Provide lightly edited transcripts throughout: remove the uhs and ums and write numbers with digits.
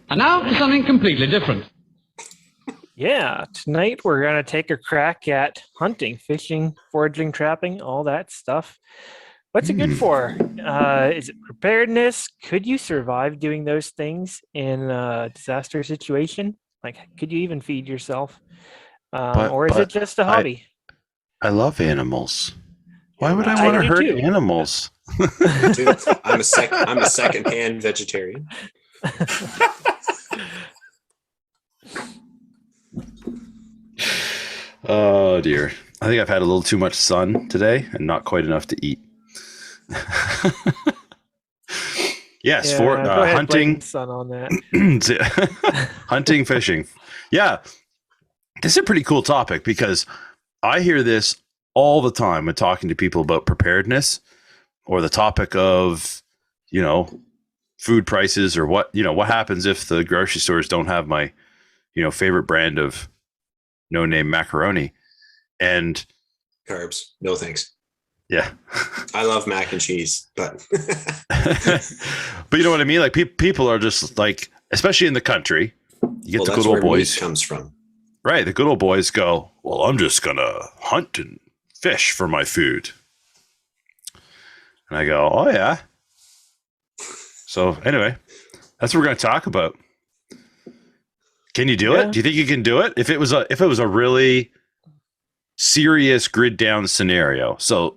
And now for something completely different. Yeah, tonight we're going to take a crack at hunting, fishing, foraging, trapping, all that stuff. What's it good for? Is it preparedness? Could you survive doing those things in a disaster situation? Like, could you even feed yourself? Or is it But just a I hobby? I love animals. Why Yeah, would me I too. want to do hurt too. animals? Dude, I'm a second-hand vegetarian. Oh dear. I think I've had a little too much sun today and not quite enough to eat. Yes, Yeah, for go ahead, blame hunting, the sun on that. hunting, fishing. Yeah, this is a pretty cool topic because I hear this all the time when talking to people about preparedness or the topic of, food prices or what happens if the grocery stores don't have my, favorite brand of no-name macaroni. And Carbs, no thanks. yeah. I love mac and cheese, but But you know what I mean? Like people are just like, especially in the country, you get the that's good old where meat boys. comes from. Right. The good old boys go, well, I'm just going to hunt and fish for my food. And I go, oh, yeah. So anyway, that's what we're going to talk about. Can you do it? Do you think you can do it? If it was a really serious grid down scenario. So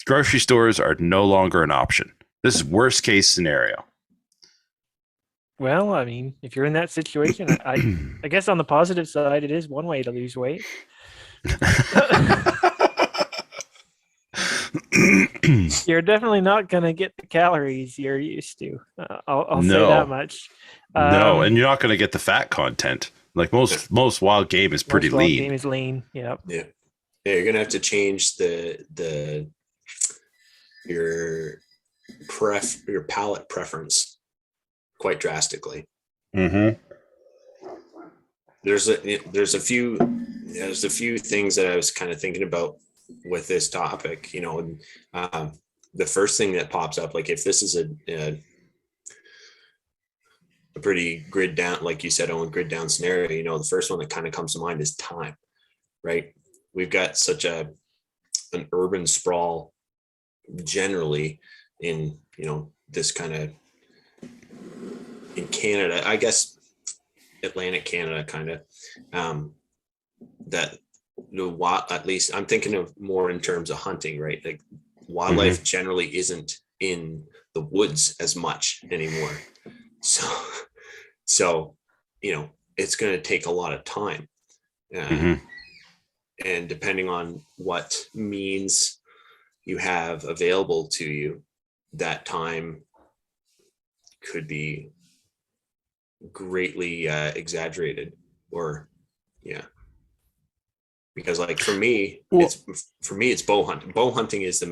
grocery stores are no longer an option. This is worst case scenario. Well, I mean, if you're in that situation, I guess on the positive side, it is one way to lose weight. You're definitely not going to get the calories you're used to. I'll say that much. No, and you're not going to get the fat content. Like most wild game is pretty most wild lean. game is lean. Yep. Yeah, you're gonna have to change your palate preference quite drastically. Mm-hmm. There's a few things that I was kind of thinking about with this topic, and the first thing that pops up, like if this is a pretty grid down, like you said, on grid down scenario, the first one that kind of comes to mind is time, right? We've got such an urban sprawl generally in, this kind of in Canada, I guess Atlantic Canada kind of, that at least I'm thinking of more in terms of hunting, right? Like wildlife generally isn't in the woods as much anymore. So, it's going to take a lot of time. And depending on what means you have available to you, that time could be greatly exaggerated because like for me, it's bow hunting. Bow hunting is the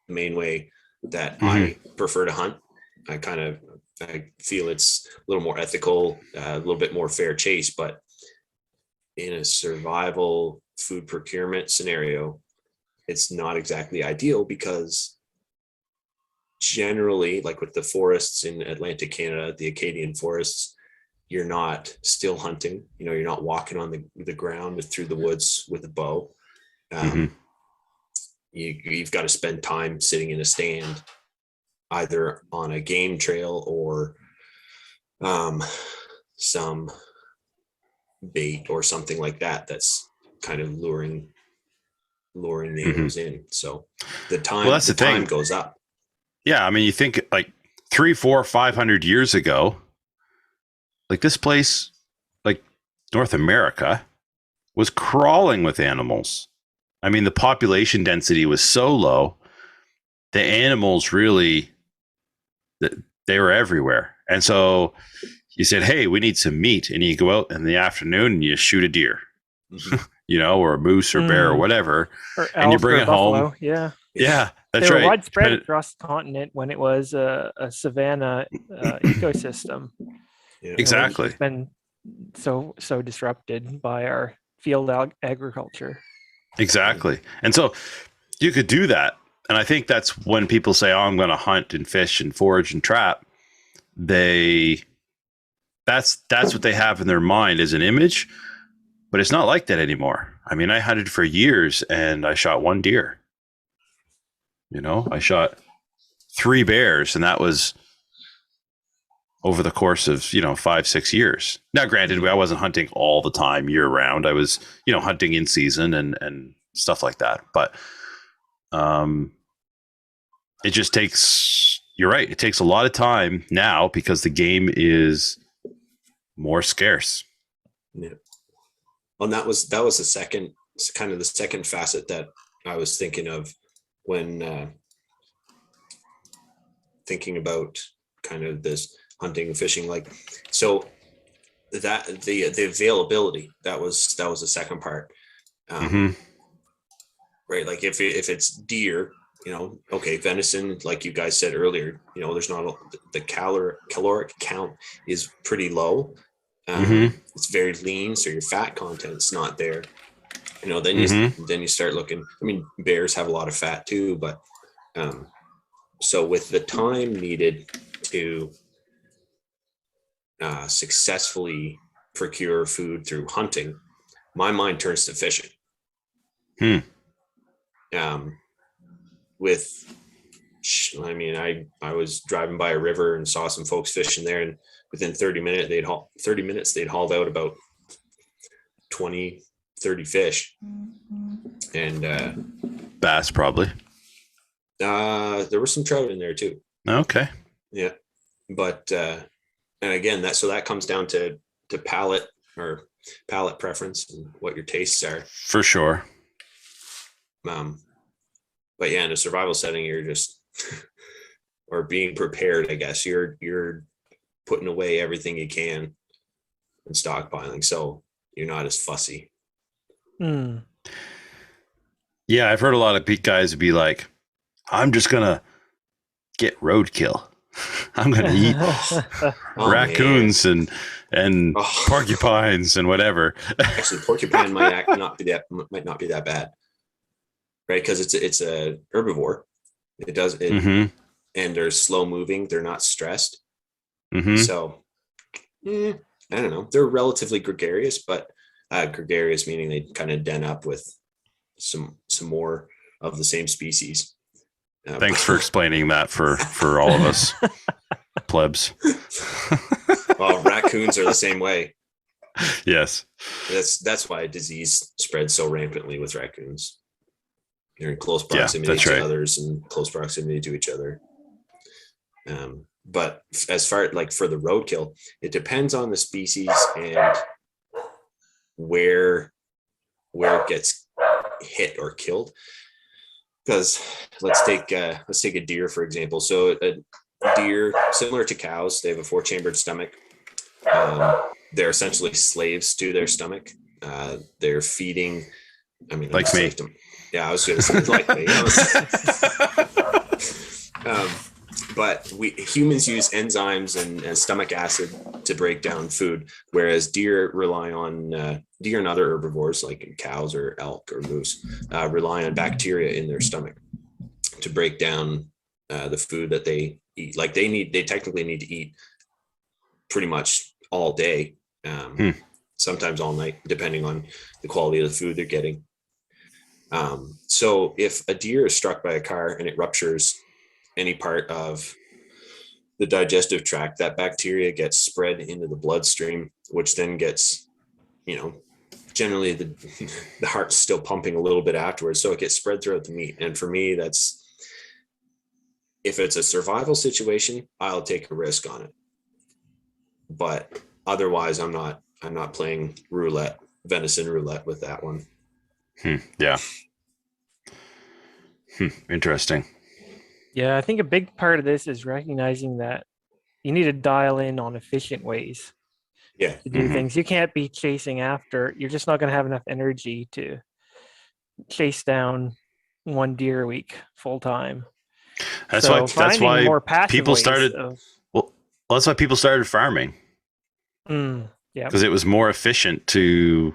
main way that I prefer to hunt. I feel it's a little more ethical, a little bit more fair chase, but in a survival food procurement scenario, it's not exactly ideal because generally, like with the forests in Atlantic Canada, the Acadian forests, you're not still hunting, you're not walking on the ground through the woods with a bow. You've got to spend time sitting in a stand, either on a game trail or some bait or something like that that's kind of luring the animals in. So the time goes up. Yeah, I mean, you think like 300, 400, 500 years ago, like this place, like North America, was crawling with animals. I mean, the population density was so low, the animals really, they were everywhere. And so you said, hey, we need some meat. And you go out in the afternoon and you shoot a deer, or a moose or bear or whatever. And you bring it home. Yeah. Yeah, that's they were right. widespread across the continent when it was a savanna ecosystem. Yeah. Exactly. It's been so disrupted by our field agriculture. Exactly. And so you could do that. And I think that's when people say, oh, I'm going to hunt and fish and forage and trap. They that's what they have in their mind as an image, but it's not like that anymore. I mean, I hunted for years and I shot one deer. I shot 3 bears, and that was over the course of 5-6 years. Now, granted, I wasn't hunting all the time year round. I was hunting in season and stuff like that. But it just takes. You're right. It takes a lot of time now because the game is more scarce. Yeah. Well, and that was the second facet that I was thinking of when thinking about kind of this hunting and fishing. Like, so that the availability, that was the second part. Right. Like if it's deer, okay, venison, like you guys said earlier, there's not the caloric count is pretty low. It's very lean, so your fat content's not there. Then you start looking. I mean, bears have a lot of fat too, but so with the time needed to successfully procure food through hunting, my mind turns to fishing. I was driving by a river and saw some folks fishing there, and within 30 minutes they'd hauled out about 20, 30 fish. And bass probably. There were some trout in there too. Okay. Yeah. But and again, that comes down to palate preference and what your tastes are. For sure. But yeah, in a survival setting, you're just or being prepared, I guess. You're putting away everything you can and stockpiling, so you're not as fussy. Yeah, I've heard a lot of guys be like, I'm just gonna get roadkill. I'm gonna eat raccoons and porcupines and whatever. Actually, porcupine might not be that bad, right? Because it's a herbivore. And they're slow moving. They're not stressed. So I don't know. They're relatively gregarious, but gregarious meaning they kind of den up with some more of the same species. Thanks for explaining that for all of us plebs. Well, raccoons are the same way. Yes. That's why disease spreads so rampantly with raccoons. They're in close proximity to others and close proximity to each other. But as far like for the roadkill, it depends on the species and where it gets hit or killed. Because let's take a deer, for example. So a deer, similar to cows, they have a 4-chambered stomach. They're essentially slaves to their stomach. They're feeding. I mean, like me. Yeah, I was going to say like me. But humans use enzymes and stomach acid to break down food, whereas deer rely on deer and other herbivores like cows or elk or moose rely on bacteria in their stomach to break down the food that they eat. Like they technically need to eat pretty much all day, sometimes all night, depending on the quality of the food they're getting. So if a deer is struck by a car and it ruptures any part of the digestive tract, that bacteria gets spread into the bloodstream, which then gets, generally the heart's still pumping a little bit afterwards. So it gets spread throughout the meat. And for me, if it's a survival situation, I'll take a risk on it. But otherwise I'm not playing venison roulette with that one. Yeah. Interesting. Yeah, I think a big part of this is recognizing that you need to dial in on efficient ways to do things. You can't be chasing after. You're just not going to have enough energy to chase down one deer a week full time. That's why people started. That's why people started farming. Yeah, because it was more efficient to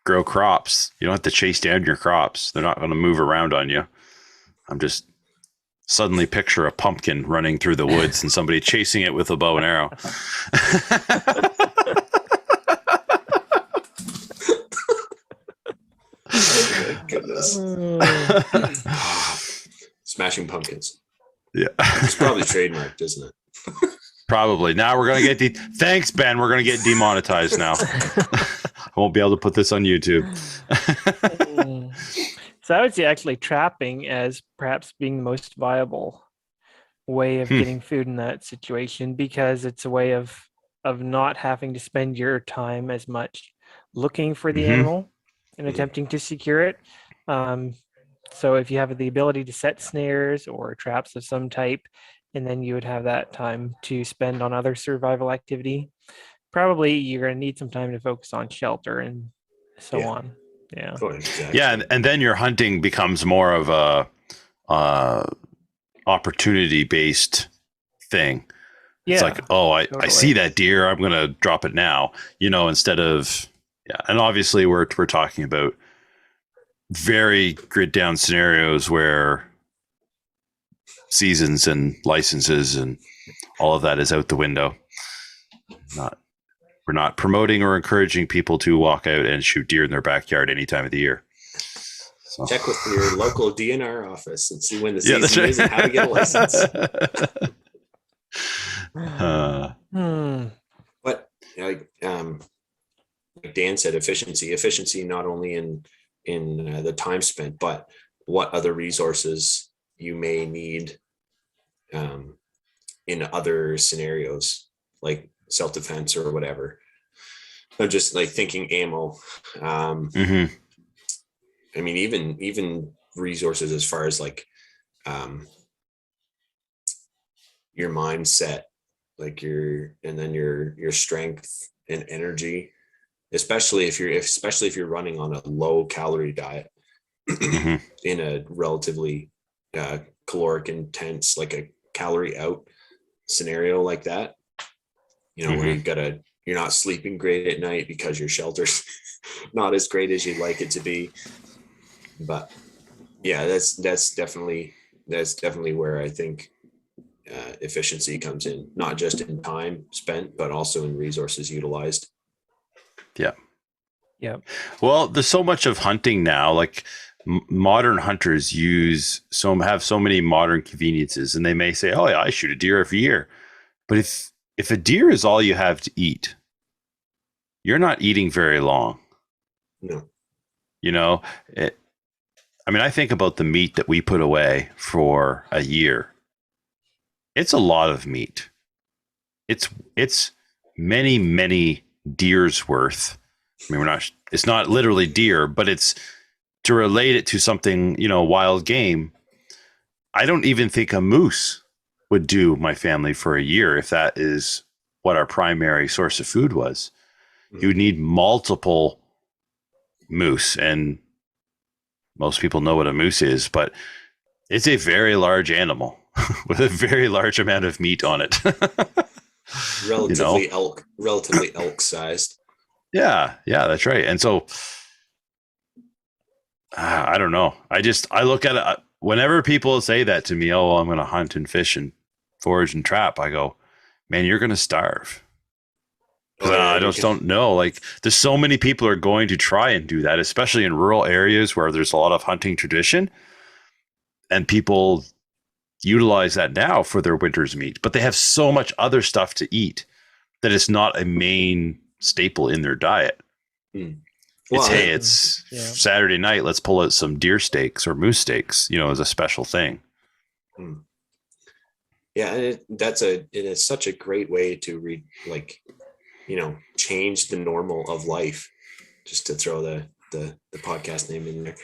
grow crops. You don't have to chase down your crops. They're not going to move around on you. I'm just suddenly picture a pumpkin running through the woods and somebody chasing it with a bow and arrow. Oh my goodness. Smashing pumpkins. Yeah. It's probably trademarked, isn't it? Probably. Now we're going to get thanks, Ben. We're going to get demonetized now. I won't be able to put this on YouTube. So I would say actually trapping as perhaps being the most viable way of getting food in that situation, because it's a way of not having to spend your time as much looking for the animal and attempting to secure it. So if you have the ability to set snares or traps of some type, and then you would have that time to spend on other survival activity, probably you're going to need some time to focus on shelter and so on. Yeah. Oh, exactly. Yeah, and then your hunting becomes more of a opportunity-based thing. It's like, oh, I see that deer, I'm going to drop it now, instead of, and obviously we're talking about very grid down scenarios where seasons and licenses and all of that is out the window. We're not promoting or encouraging people to walk out and shoot deer in their backyard any time of the year. So. Check with your local DNR office and see when the season is and how to get a license. But like Dan said, efficiency not only in the time spent, but what other resources you may need in other scenarios, like self-defense or whatever. I'm just like thinking ammo. I mean, even resources as far as like your mindset, like your strength and energy, especially if you're running on a low calorie diet in a relatively caloric intense, like a calorie out scenario like that, where you're not sleeping great at night because your shelter's not as great as you'd like it to be. But yeah, that's definitely where I think efficiency comes in, not just in time spent, but also in resources utilized. Yeah. Well, there's so much of hunting now, like modern hunters have so many modern conveniences, and they may say, oh yeah, I shoot a deer every year. But if a deer is all you have to eat, you're not eating very long. No. I think about the meat that we put away for a year. It's a lot of meat. It's many, many deers worth. I mean, it's not literally deer, but it's to relate it to something, wild game. I don't even think a moose would do my family for a year if that is what our primary source of food was. You would need multiple moose, and most people know what a moose is, but it's a very large animal with a very large amount of meat on it. Relatively elk sized. Yeah, that's right. And so I don't know. I look at it whenever people say that to me, oh, I'm going to hunt and fish and forage and trap. I go, man, you're going to starve. I just don't know. Like, there's so many people are going to try and do that, especially in rural areas where there's a lot of hunting tradition, and people utilize that now for their winter's meat, but they have so much other stuff to eat that it's not a main staple in their diet. It's Saturday night, let's pull out some deer steaks or moose steaks, as a special thing. Yeah, and it is such a great way to change the normal of life, just to throw the podcast name in there.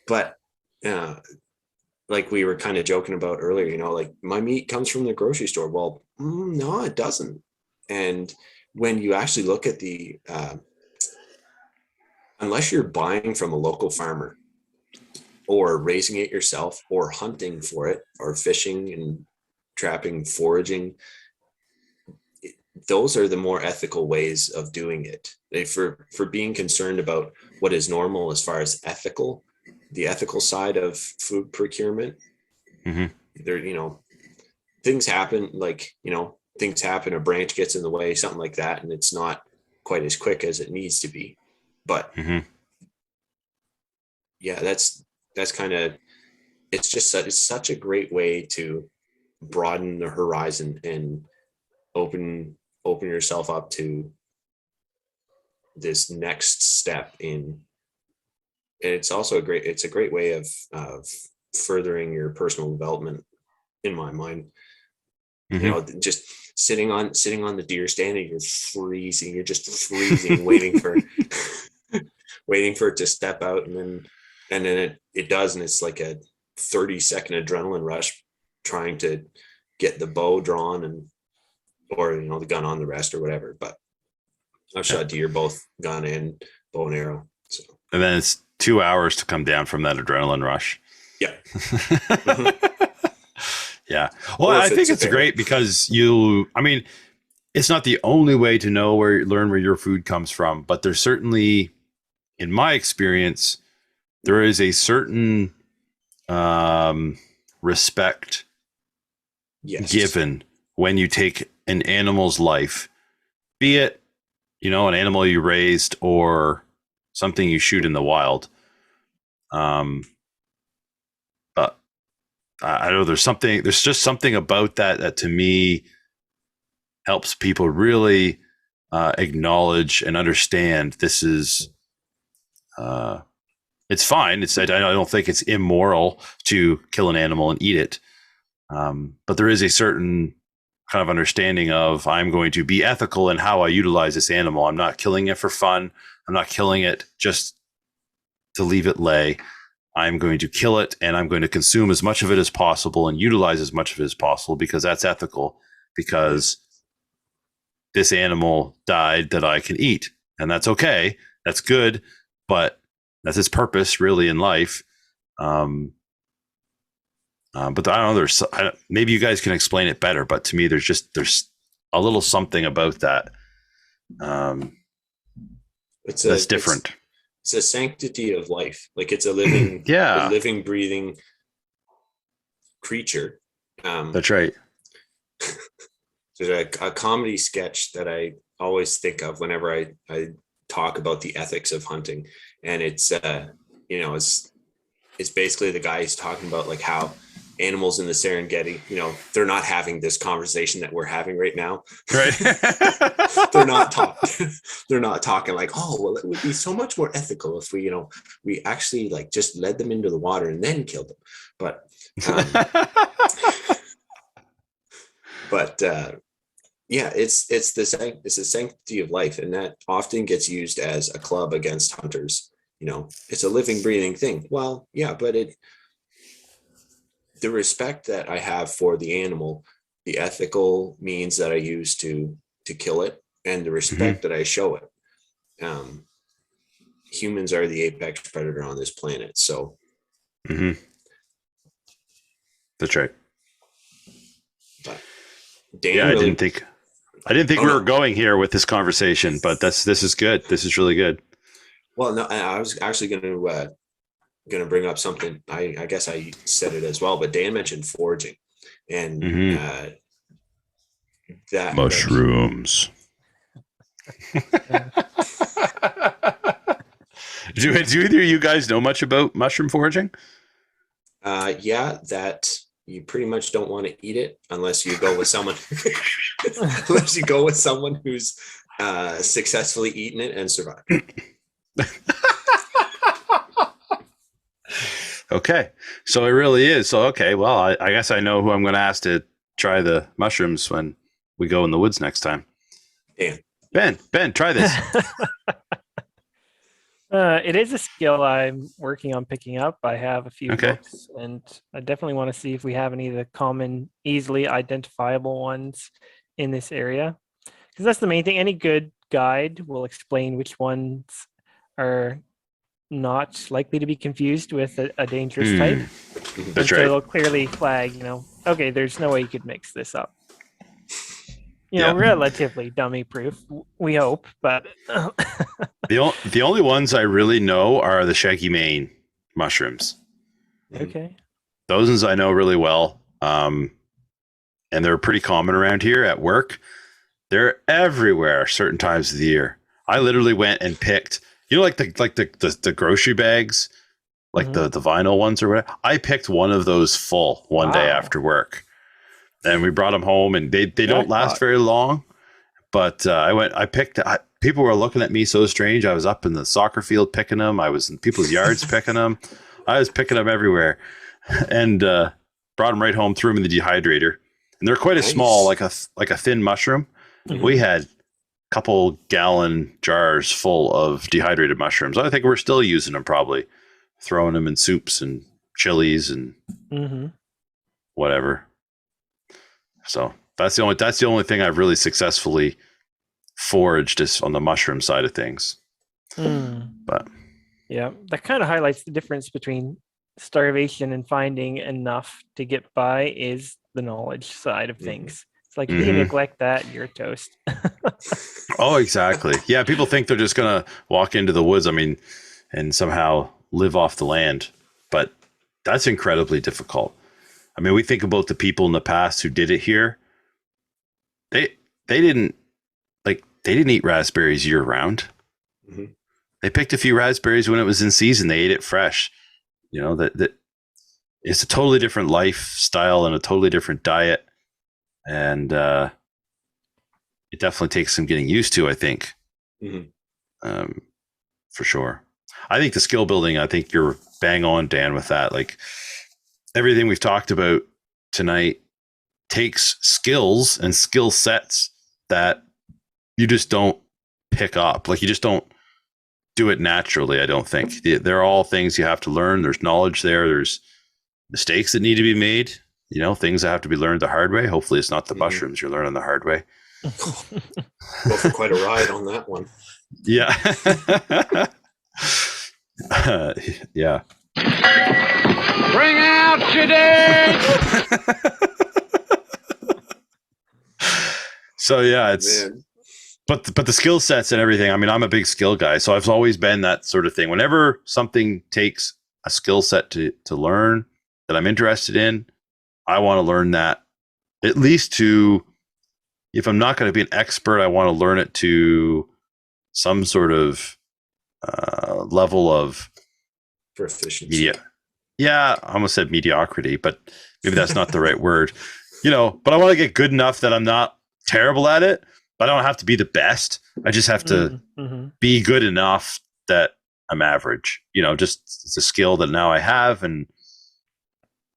But like we were kind of joking about earlier, like my meat comes from the grocery store. Well, no, it doesn't. And when you actually look at unless you're buying from a local farmer or raising it yourself or hunting for it or fishing and trapping, foraging, those are the more ethical ways of doing it. For being concerned about what is normal as far as the ethical side of food procurement, Mm-hmm. There, things happen, things happen, a branch gets in the way, something like that, and it's not quite as quick as it needs to be. But yeah, that's kind of, it's such a great way to broaden the horizon and open yourself up to this next step in. And it's also a great way of furthering your personal development, in my mind. Just sitting on the deer stand, and you're just freezing, waiting for it to step out, and then it does, and it's like a 30-second adrenaline rush trying to get the bow drawn or the gun on the rest or whatever. But I've shot deer both gun and bow and arrow. So. And then it's 2 hours to come down from that adrenaline rush. Yeah. Yeah. Well, I think it's great because it's not the only way to learn where your food comes from, but there's certainly, in my experience, there is a certain respect given when you take an animal's life, be it, an animal you raised or something you shoot in the wild. But I know there's just something about that to me helps people really acknowledge and understand this is, it's fine. I don't think it's immoral to kill an animal and eat it. But there is a certain kind of understanding of, I'm going to be ethical in how I utilize this animal. I'm not killing it for fun. I'm not killing it just to leave it lay. I'm going to kill it, and I'm going to consume as much of it as possible and utilize as much of it as possible, because that's ethical, because this animal died that I can eat, and that's okay. That's good, but that's its purpose really in life. But I don't know, maybe you guys can explain it better, but to me, there's a little something about that. That's different. It's a sanctity of life. Like, it's a living, a living, breathing creature. That's right. There's a comedy sketch that I always think of whenever I talk about the ethics of hunting, and it's it's basically the guy who's talking about like how animals in the Serengeti, they're not having this conversation that we're having right now. Right. They're not talking like, oh, well, it would be so much more ethical if we actually like just led them into the water and then killed them. But it's the sanctity of life, and that often gets used as a club against hunters. It's a living, breathing thing. Well, yeah, but the respect that I have for the animal, the ethical means that I use to kill it, and the respect that I show it. Humans are the apex predator on this planet, so. That's right. But Dan, I didn't think we were going here with this conversation, but this is good. This is really good. Well, no, I was actually going to bring up something. I guess I said it as well, but Dan mentioned foraging, and that mushrooms. Do either of you guys know much about mushroom foraging? Yeah, that you pretty much don't want to eat it unless you go with someone who's successfully eaten it and survived. Okay, so it really is. So, okay, well, I guess I know who I'm going to ask to try the mushrooms when we go in the woods next time. Ben, try this. It is a skill I'm working on picking up. I have a few books, and I definitely want to see if we have any of the common, easily identifiable ones in this area, because that's the main thing. Any good guide will explain which ones are not likely to be confused with a dangerous type. That's so right. It'll clearly flag, okay, there's no way you could mix this up. Relatively dummy proof, we hope, but the only ones I really know are the shaggy mane mushrooms. Okay. those ones I know really well. And they're pretty common around here at work. They're everywhere certain times of the year. I literally went and picked, like the grocery bags, like the vinyl ones or whatever. I picked one of those full one day after work, and we brought them home. And they don't last very long. But people were looking at me so strange. I was up in the soccer field picking them. I was in people's yards picking them. I was picking them everywhere, and brought them right home. Threw them in the dehydrator, and they're quite a small, like a thin mushroom. Mm-hmm. We had a couple gallon jars full of dehydrated mushrooms. I think we're still using them, probably throwing them in soups and chilies and whatever. So that's the only thing I've really successfully foraged is on the mushroom side of things. But yeah, that kind of highlights the difference between starvation and finding enough to get by is the knowledge side of things. It's like if you neglect that, you're toast. Oh, exactly. Yeah, people think they're just gonna walk into the woods, and somehow live off the land, but that's incredibly difficult. We think about the people in the past who did it here. They didn't eat raspberries year round. Mm-hmm. They picked a few raspberries when it was in season. They ate it fresh. That it's a totally different lifestyle and a totally different diet. And it definitely takes some getting used to, I think. For sure. I think the skill building, I think you're bang on, Dan, with that. Like everything we've talked about tonight takes skills and skill sets that you just don't pick up. Like you just don't do it naturally, I don't think. They're all things you have to learn. There's knowledge there. There's mistakes that need to be made. Things that have to be learned the hard way. Hopefully it's not the mushrooms you're learning the hard way. Go for quite a ride on that one. Yeah. Yeah. Bring out your dead! So yeah, it's but the skill sets and everything. I'm a big skill guy, so I've always been that sort of thing. Whenever something takes a skill set to learn that I'm interested in, I want to learn that at least to, if I'm not going to be an expert, I want to learn it to some sort of level of proficiency. Yeah, I almost said mediocrity, but maybe that's not the right word. But I want to get good enough that I'm not terrible at it, but I don't have to be the best. I just have to be good enough that I'm average. Just it's a skill that now I have and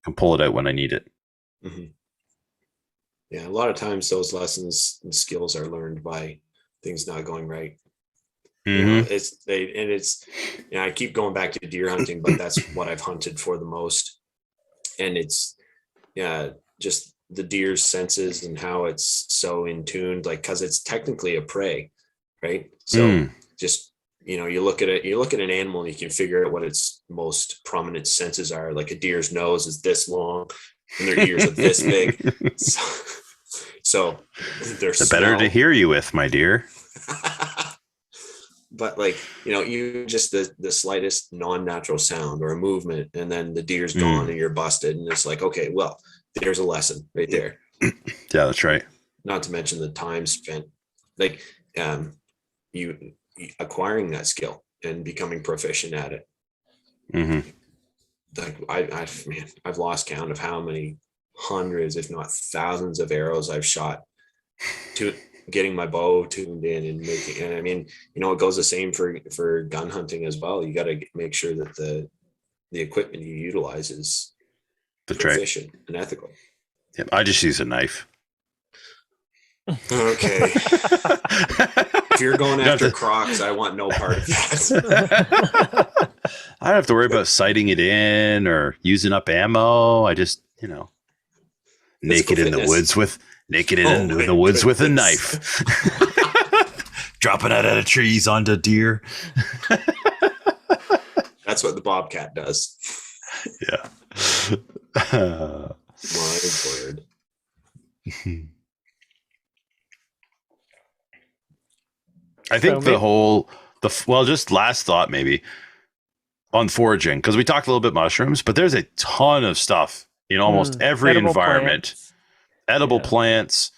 can pull it out when I need it. Yeah, a lot of times those lessons and skills are learned by things not going right. I keep going back to deer hunting, but that's what I've hunted for the most. And it's just the deer's senses and how it's so in tuned, like, cause it's technically a prey, right? So just, you look at an animal and you can figure out what its most prominent senses are. Like a deer's nose is this long and their ears are this big. So they're better to hear you with, my dear. But you just the slightest non-natural sound or a movement, and then the deer's gone and you're busted. And it's like, okay, well, there's a lesson right there. Yeah, that's right. Not to mention the time spent, you acquiring that skill and becoming proficient at it. I've lost count of how many hundreds, if not thousands, of arrows I've shot to getting my bow tuned in and making. And it goes the same for gun hunting as well. You got to make sure that the equipment you utilize is proficient and ethical. Yeah, I just use a knife. Okay. If you're going after crocs, I want no part of that. I don't have to worry about sighting it in or using up ammo. I just, naked in the woods with a knife. Dropping it out of trees onto deer. That's what the bobcat does. Yeah. My word. I think just last thought maybe. on foraging, because we talked a little bit mushrooms, but there's a ton of stuff in almost every Edible environment. plants. Edible plants,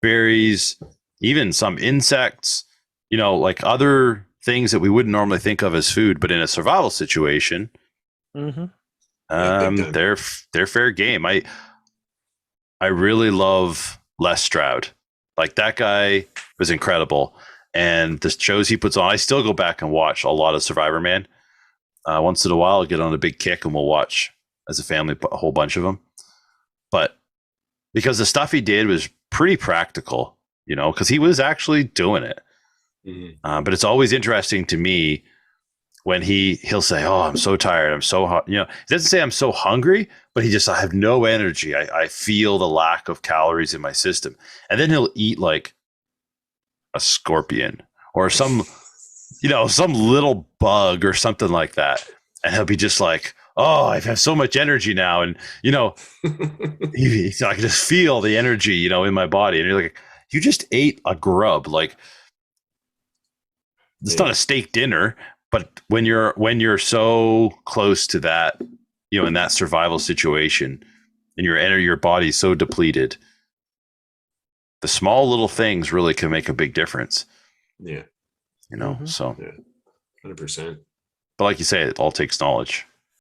berries, even some insects, like other things that we wouldn't normally think of as food, but in a survival situation, they're fair game. I really love Les Stroud. Like, that guy was incredible. And the shows he puts on, I still go back and watch a lot of Survivor Man. Once in a while, I'll get on a big kick and we'll watch as a family a whole bunch of them. But because the stuff he did was pretty practical, because he was actually doing it. But it's always interesting to me when he'll say, "Oh, I'm so tired. I'm so hot." He doesn't say I'm so hungry, but I have no energy. I feel the lack of calories in my system. And then he'll eat like a scorpion or some little bug or something like that. And he'll be just like, "Oh, I have so much energy now." And, I can just feel the energy, in my body. And you're like, you just ate a grub. Like, it's not a steak dinner, but when you're so close to that, in that survival situation and your body's so depleted, the small little things really can make a big difference. Yeah. So 100%. But like you say, it all takes knowledge.